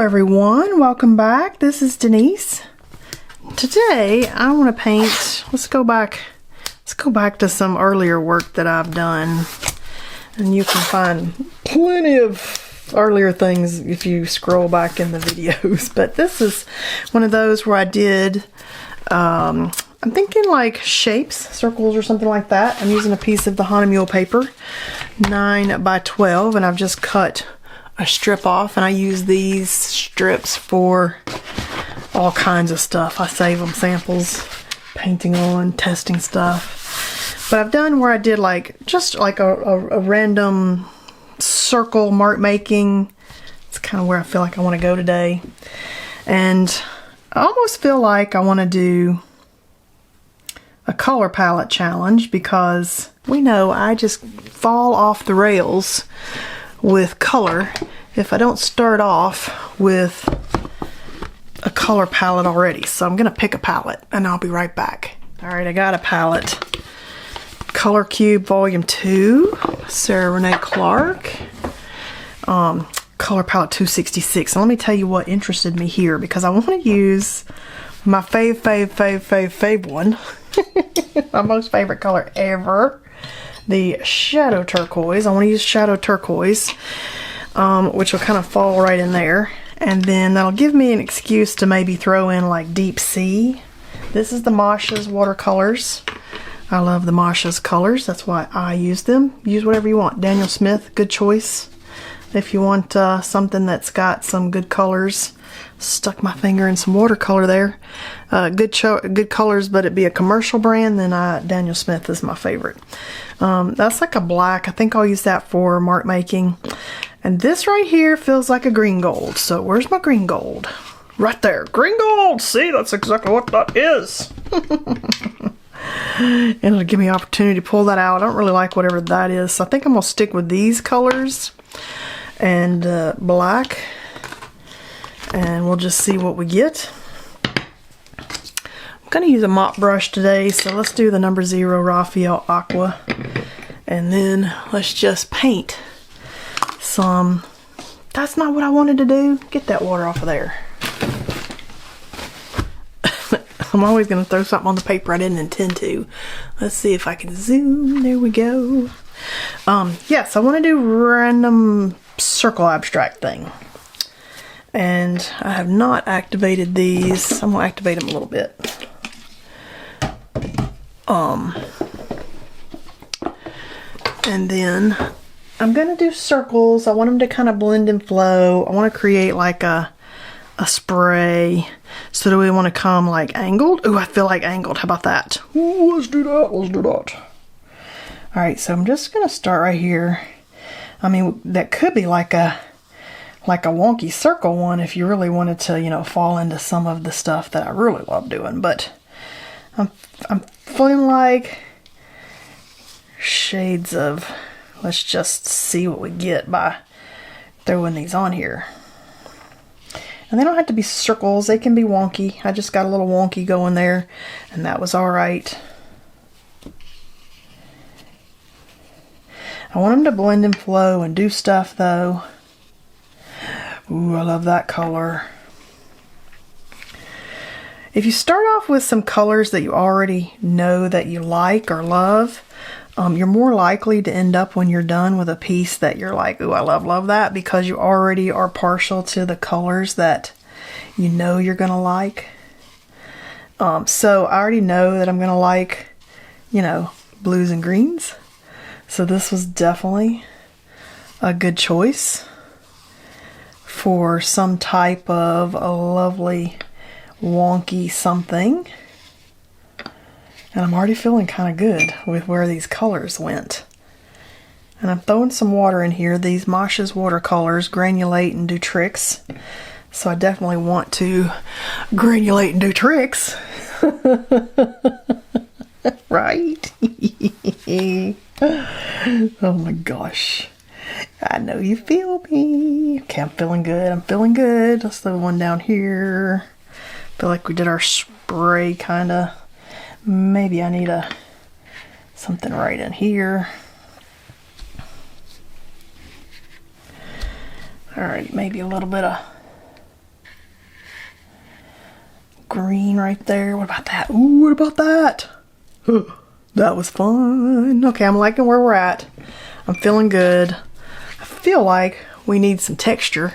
Hello everyone, welcome back. This is Denise. Today I want to paint, let's go back to some earlier work that I've done. And you can find plenty of earlier things if you scroll back in the videos. But this is one of those where I did, I'm thinking like shapes, circles or something like that. I'm using a piece of the Hanemule paper, 9 by 12, and I've just cut a strip off, and I use these strips for all kinds of stuff. I save them samples, painting on, testing stuff. But I've done where I did like just like a random circle mark making. It's kind of where I feel like I want to go today. And I almost feel like I want to do a color palette challenge, because we know I just fall off the rails with color if I don't start off with a color palette already. So I'm gonna pick a palette and I'll be right back. All right, I got a palette. Color Cube Volume 2, Sarah Renee Clark. Color Palette 266. And let me tell you what interested me here, because I want to use my fave one. My most favorite color ever. The Shadow Turquoise. I want to use Shadow Turquoise, which will kind of fall right in there. And then that'll give me an excuse to maybe throw in like Deep Sea. This is the Masha's Watercolors. I love the Masha's colors. That's why I use them. Use whatever you want. Daniel Smith, good choice. If you want something that's got some good colors. Stuck my finger in some watercolor there. Good colors, but it'd be a commercial brand, then Daniel Smith is my favorite. That's like a black. I think I'll use that for mark making. And this right here feels like a green gold. So where's my green gold? Right there. Green gold! See, that's exactly what that is. And it'll give me an opportunity to pull that out. I don't really like whatever that is. So I think I'm going to stick with these colors and black. And we'll just see what we get. I'm going to use a mop brush today, so let's do the number 0 Raphael Aqua. And then let's just paint some. That's not what I wanted to do. Get that water off of there. I'm always going to throw something on the paper I didn't intend to. Let's see if I can zoom. There we go. Yes, I want to do random circle abstract thing. And I have not activated these. I'm going to activate them a little bit. And then I'm going to do circles. I want them to kind of blend and flow. I want to create like a spray. So do we want to come like angled? Ooh, I feel like angled. How about that? Ooh, let's do that. Let's do that. All right, so I'm just going to start right here. I mean, that could be like a wonky circle one if you really wanted to, you know, fall into some of the stuff that I really love doing. But I'm feeling like shades of, let's just see what we get by throwing these on here. And they don't have to be circles, they can be wonky. I just got a little wonky going there, and that was all right. I want them to blend and flow and do stuff though. Ooh, I love that color. If you start off with some colors that you already know that you like or love, you're more likely to end up when you're done with a piece that you're like, ooh, I love that, because you already are partial to the colors that you know you're going to like. So I already know that I'm going to like, you know, blues and greens. So this was definitely a good choice for some type of a lovely wonky something. And I'm already feeling kind of good with where these colors went. And I'm throwing some water in here. These Masha's Watercolors granulate and do tricks. So I definitely want to granulate and do tricks. Right? Oh my gosh. I know you feel me. Okay, I'm feeling good. I'm feeling good. Let's throw one down here. Feel like we did our spray kind of. Maybe I need something right in here. Alright, maybe a little bit of green right there. What about that? Ooh, what about that? That was fun. Okay, I'm liking where we're at. I'm feeling good. I feel like we need some texture.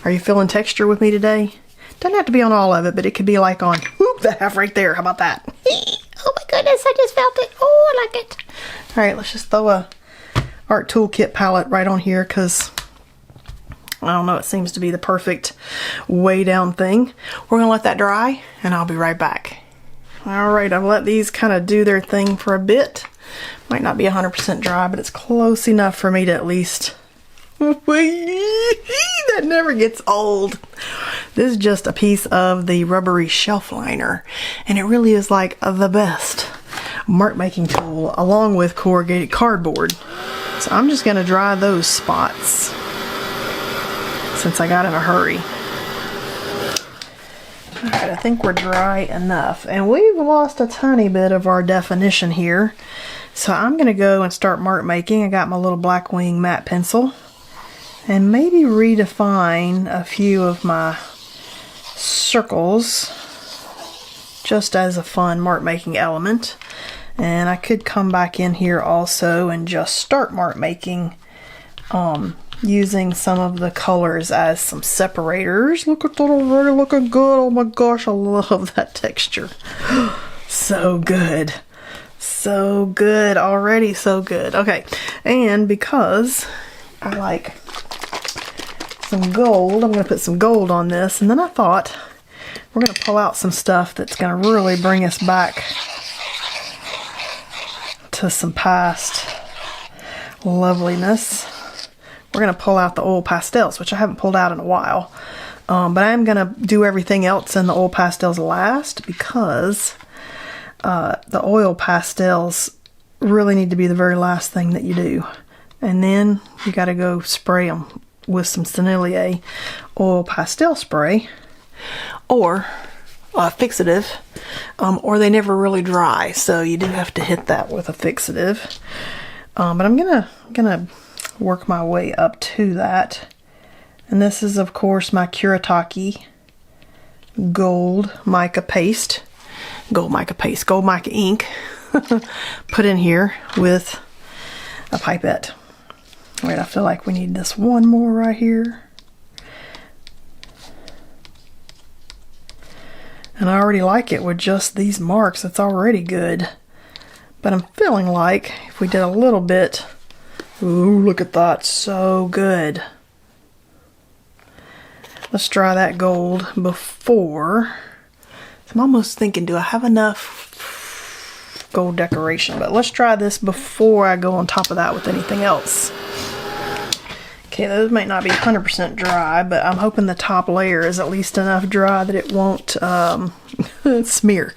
Are you feeling texture with me today? Doesn't have to be on all of it, but it could be like on the half right there. How about that? Oh my goodness, I just felt it. Oh, I like it. All right, let's just throw a art toolkit palette right on here because I don't know, it seems to be the perfect way down thing. We're gonna let that dry and I'll be right back. All right, I've let these kind of do their thing for a bit. Might not be 100% dry, but it's close enough for me to at least... That never gets old. This is just a piece of the rubbery shelf liner, and it really is like the best mark making tool along with corrugated cardboard. So I'm just gonna dry those spots since I got in a hurry. Alright, I think we're dry enough, and we've lost a tiny bit of our definition here, so I'm gonna go and start mark making. I got my little Blackwing matte pencil and maybe redefine a few of my circles just as a fun mark making element. And I could come back in here also and just start mark making using some of the colors as some separators. Look at that already, looking good. Oh my gosh, I love that texture. So good. So good already, so good. Okay, and because I like some gold, I'm going to put some gold on this, and then I thought we're going to pull out some stuff that's going to really bring us back to some past loveliness. We're going to pull out the oil pastels, which I haven't pulled out in a while, but I'm going to do everything else in the oil pastels last because the oil pastels really need to be the very last thing that you do. And then you got to go spray them with some Sennelier oil pastel spray or fixative, or they never really dry, so you do have to hit that with a fixative. But I'm gonna work my way up to that. And this is of course my Kuretake gold mica paste, gold mica ink put in here with a pipette. Wait, I feel like we need this one more right here. And I already like it with just these marks. It's already good. But I'm feeling like if we did a little bit... Ooh, look at that. So good. Let's try that gold before... I'm almost thinking, do I have enough gold decoration? But let's try this before I go on top of that with anything else. Okay, those might not be 100% dry, but I'm hoping the top layer is at least enough dry that it won't smear.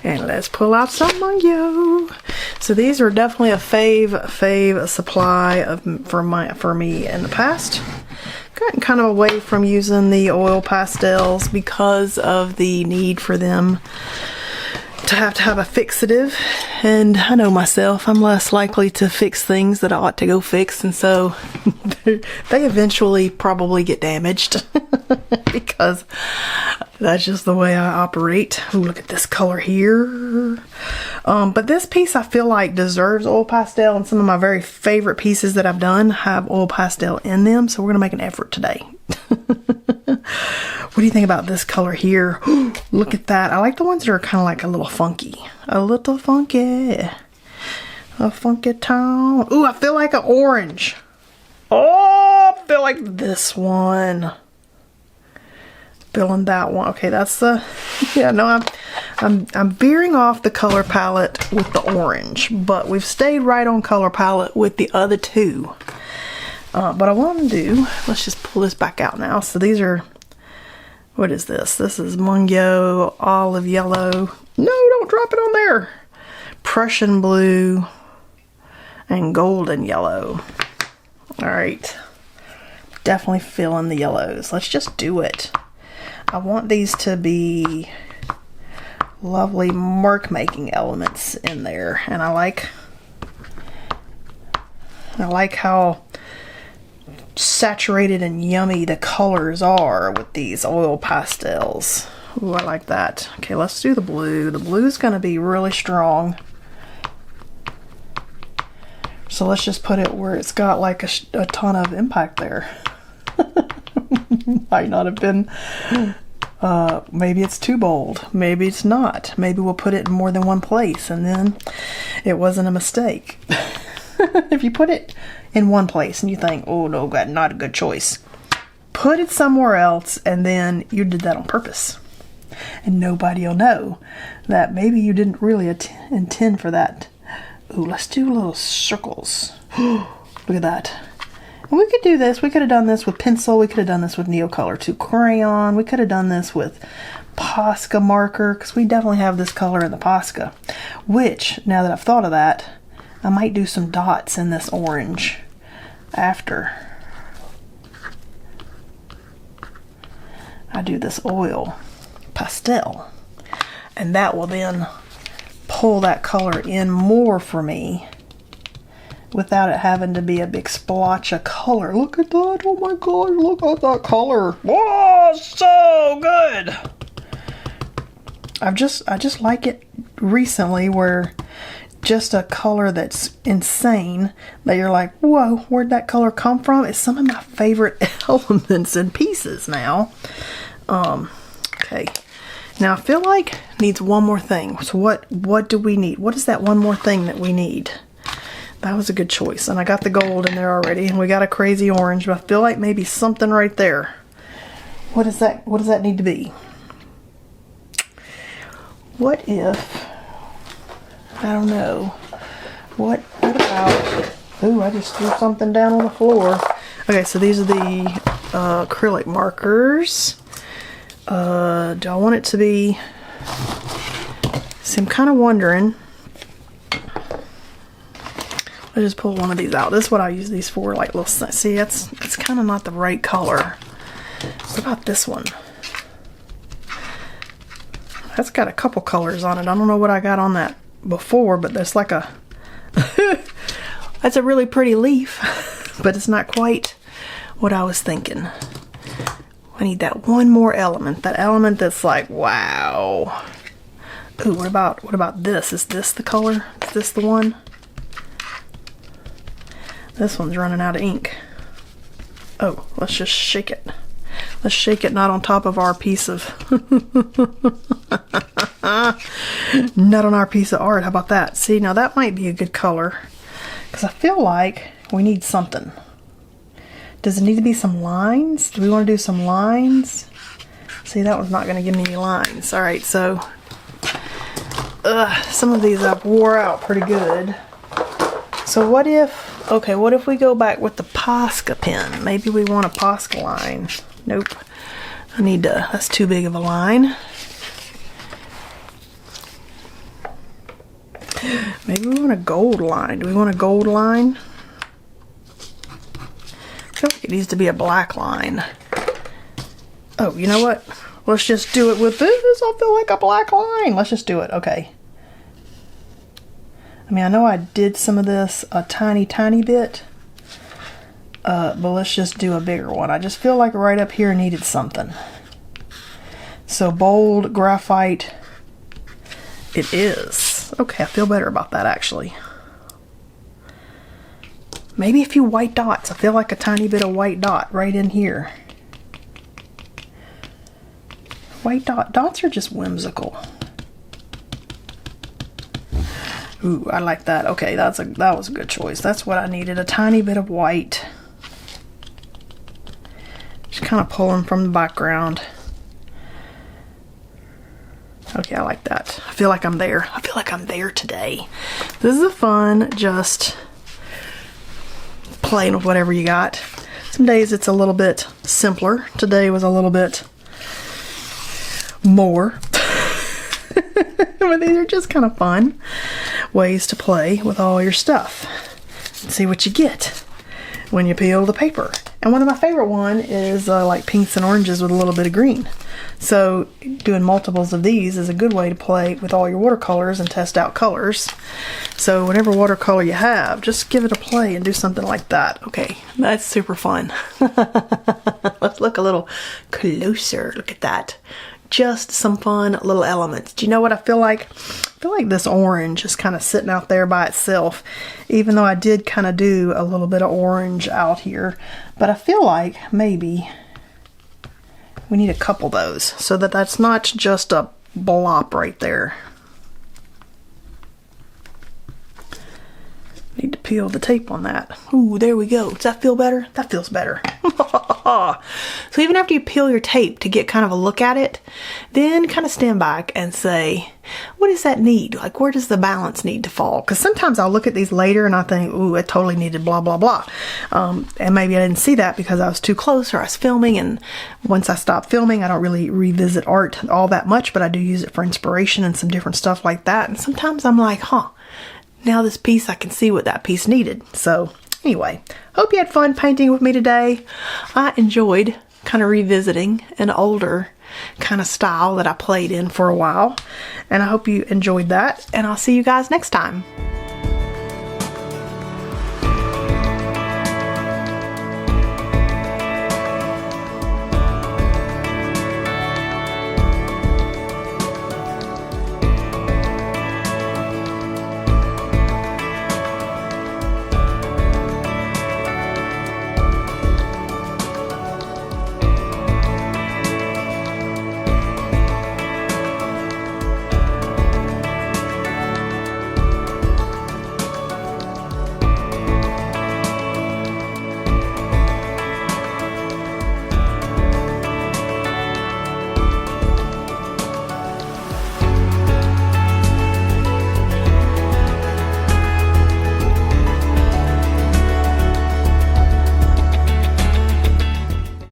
And let's pull out some Mungyo. So these are definitely a fave supply for me in the past. Gotten kind of away from using the oil pastels because of the need for them to have a fixative, and I know myself, I'm less likely to fix things that I ought to go fix, and so they eventually probably get damaged because that's just the way I operate. Ooh, look at this color here. But this piece I feel like deserves oil pastel, and some of my very favorite pieces that I've done have oil pastel in them, so we're gonna make an effort today. What do you think about this color here? Look at that. I like the ones that are kind of like a little funky. A little funky. A funky tone. Ooh, I feel like an orange. Oh, I feel like this one. Feeling that one. Okay, that's the... Yeah, no, I'm veering off the color palette with the orange, but we've stayed right on color palette with the other two. What I want to do, let's just pull this back out now. So these are... What is this? This is Mungyo olive yellow. No, don't drop it on there. Prussian blue and golden yellow. All right. Definitely feeling the yellows. Let's just do it. I want these to be lovely mark making elements in there. And I like how saturated and yummy the colors are with these oil pastels. Ooh, I like that. Okay, let's do the blue. The blue is going to be really strong. So let's just put it where it's got like a ton of impact there. Might not have been, maybe it's too bold. Maybe it's not. Maybe we'll put it in more than one place and then it wasn't a mistake. If you put it in one place and you think, oh no, God, not a good choice. Put it somewhere else and then you did that on purpose. And nobody will know that maybe you didn't really intend for that. Ooh, let's do little circles. Look at that. And we could do this. We could have done this with pencil. We could have done this with Neocolor 2 crayon. We could have done this with Posca marker, because we definitely have this color in the Posca. Which, now that I've thought of that, I might do some dots in this orange after I do this oil pastel. And that will then pull that color in more for me without it having to be a big splotch of color. Look at that. Oh my God, look at that color. Whoa, so good. I just like it recently where just a color that's insane that you're like, whoa, where'd that color come from? It's some of my favorite elements and pieces now. Okay. Now I feel like it needs one more thing. So what do we need? What is that one more thing that we need? That was a good choice. And I got the gold in there already. And we got a crazy orange, but I feel like maybe something right there. What is that? What does that need to be? What if, I don't know. What about, ooh, I just threw something down on the floor. Okay, so these are the acrylic markers. Do I want it to be, see, I'm kind of wondering. I just pull one of these out. This is what I use these for, like little, see, it's kind of not the right color. What about this one? That's got a couple colors on it. I don't know what I got on that before, but there's like a, that's a really pretty leaf, but it's not quite what I was thinking. I need that one more element, that element that's like, wow. Ooh, what about this? Is this the color? Is this the one? This one's running out of ink. Oh, let's just shake it. Let's shake it not on top of our piece of not on our piece of art. How about that? See, now that might be a good color because I feel like we need something. Does it need to be some lines? Do we want to do some lines? See, that one's not going to give me any lines. All right, so some of these I've wore out pretty good. So what if, okay, what if we go back with the Posca pen? Maybe we want a Posca line. Nope. I need to, that's too big of a line. Maybe we want a gold line. Do we want a gold line? I feel like it needs to be a black line. Oh, you know what? Let's just do it with this. I feel like a black line. Let's just do it. Okay. I mean, I know I did some of this a tiny bit. But let's just do a bigger one. I just feel like right up here needed something. So bold graphite it is. Okay, I feel better about that actually. Maybe a few white dots. I feel like a tiny bit of white dot right in here. White dots are just whimsical. Ooh, I like that. Okay, that was a good choice. That's what I needed. A tiny bit of white. Just kind of pulling from the background. Okay, I like that. I feel like I'm there. I feel like I'm there today. This is a fun, just playing with whatever you got. Some days it's a little bit simpler. Today was a little bit more. But these are just kind of fun ways to play with all your stuff and see what you get when you peel the paper. And one of my favorite one is like pinks and oranges with a little bit of green. So doing multiples of these is a good way to play with all your watercolors and test out colors. So whatever watercolor you have, just give it a play and do something like that. Okay, that's super fun. Let's look a little closer. Look at that. Just some fun little elements. Do you know what I feel like? I feel like this orange is kind of sitting out there by itself, even though I did kind of do a little bit of orange out here. But I feel like maybe we need a couple of those so that that's not just a blop right there. Need to peel the tape on that. Ooh, there we go. Does that feel better? That feels better. So even after you peel your tape to get kind of a look at it, then kind of stand back and say, what does that need? Like, where does the balance need to fall? Because sometimes I'll look at these later and I think, ooh, it totally needed blah, blah, blah. And maybe I didn't see that because I was too close or I was filming. And once I stop filming, I don't really revisit art all that much, but I do use it for inspiration and some different stuff like that. And sometimes I'm like, now this piece, I can see what that piece needed. So anyway, hope you had fun painting with me today. I enjoyed kind of revisiting an older kind of style that I played in for a while. And I hope you enjoyed that. And I'll see you guys next time.